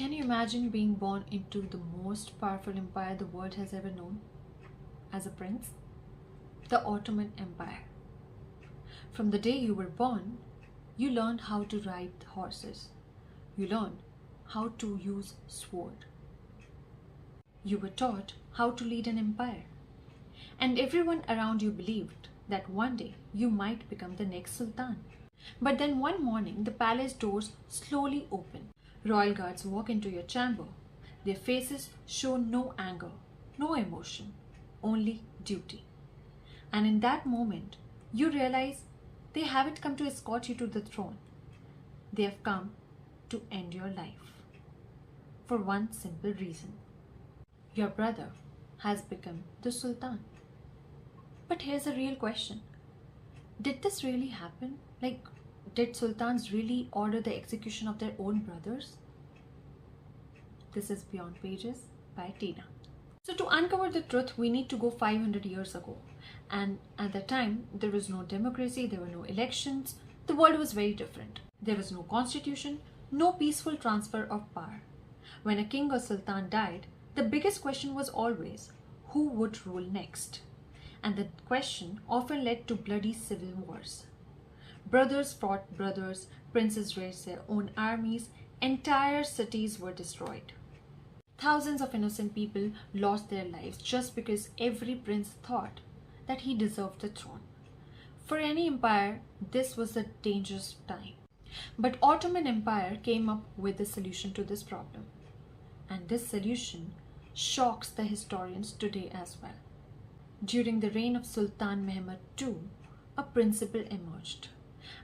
Can you imagine being born into the most powerful empire the world has ever known? As a prince? The Ottoman Empire. From the day you were born, you learned how to ride horses. You learned how to use sword. You were taught how to lead an empire. And everyone around you believed that one day you might become the next sultan. But then one morning, the palace doors slowly open. Royal guards walk into your chamber. Their faces show no anger, no emotion, only duty. And in that moment, you realize they haven't come to escort you to the throne. They have come to end your life. For one simple reason. Your brother has become the sultan. But here's a real question. Did this really happen? Did sultans really order the execution of their own brothers? This is Beyond Pages by Tina. So to uncover the truth, we need to go 500 years ago. And at that time, there was no democracy, there were no elections. The world was very different. There was no constitution, no peaceful transfer of power. When a king or sultan died, the biggest question was always, who would rule next? And the question often led to bloody civil wars. Brothers fought brothers, princes raised their own armies, entire cities were destroyed. Thousands of innocent people lost their lives just because every prince thought that he deserved the throne. For any empire, this was a dangerous time. But Ottoman Empire came up with a solution to this problem. And this solution shocks the historians today as well. During the reign of Sultan Mehmed II, a principle emerged.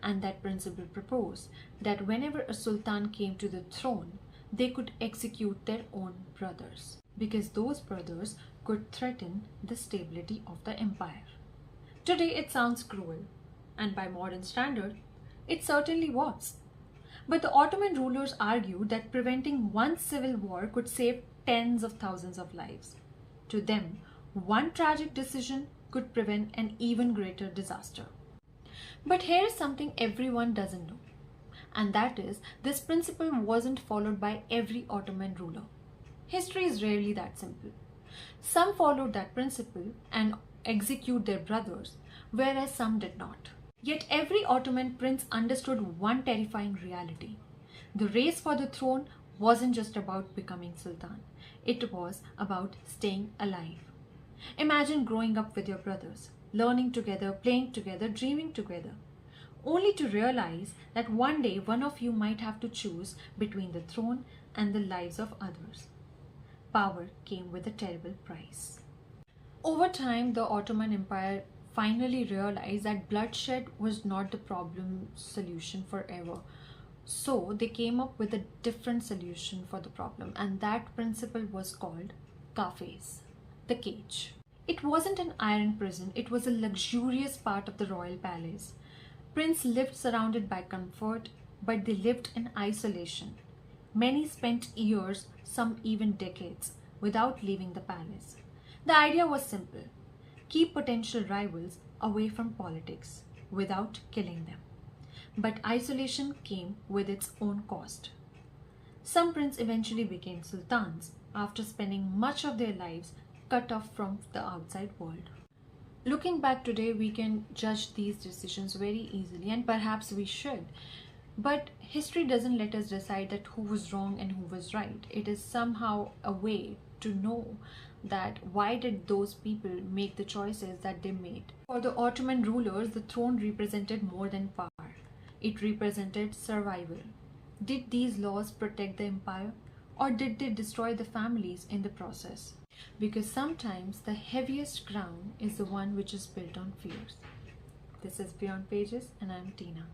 And that principle proposed that whenever a sultan came to the throne, they could execute their own brothers, because those brothers could threaten the stability of the empire. Today it sounds cruel, and by modern standards, it certainly was. But the Ottoman rulers argued that preventing one civil war could save tens of thousands of lives. To them, one tragic decision could prevent an even greater disaster. But here is something everyone doesn't know. And that is, this principle wasn't followed by every Ottoman ruler. History is rarely that simple. Some followed that principle and execute their brothers, whereas some did not. Yet every Ottoman prince understood one terrifying reality. The race for the throne wasn't just about becoming sultan. It was about staying alive. Imagine growing up with your brothers, learning together, playing together, dreaming together, only to realize that one day one of you might have to choose between the throne and the lives of others. Power came with a terrible price. Over time, the Ottoman Empire finally realized that bloodshed was not the problem solution forever. So they came up with a different solution for the problem, and that principle was called kafes, the cage. It wasn't an iron prison, it was a luxurious part of the royal palace. Princes lived surrounded by comfort, but they lived in isolation. Many spent years, some even decades, without leaving the palace. The idea was simple: keep potential rivals away from politics without killing them. But isolation came with its own cost. Some princes eventually became sultans after spending much of their lives cut off from the outside world. Looking back today, we can judge these decisions very easily, and perhaps we should. But history doesn't let us decide that who was wrong and who was right. It is somehow a way to know that why did those people make the choices that they made. For the Ottoman rulers, the throne represented more than power. It represented survival. Did these laws protect the empire, or did they destroy the families in the process? Because sometimes the heaviest crown is the one which is built on fears. This is Beyond Pages, and I'm Tina.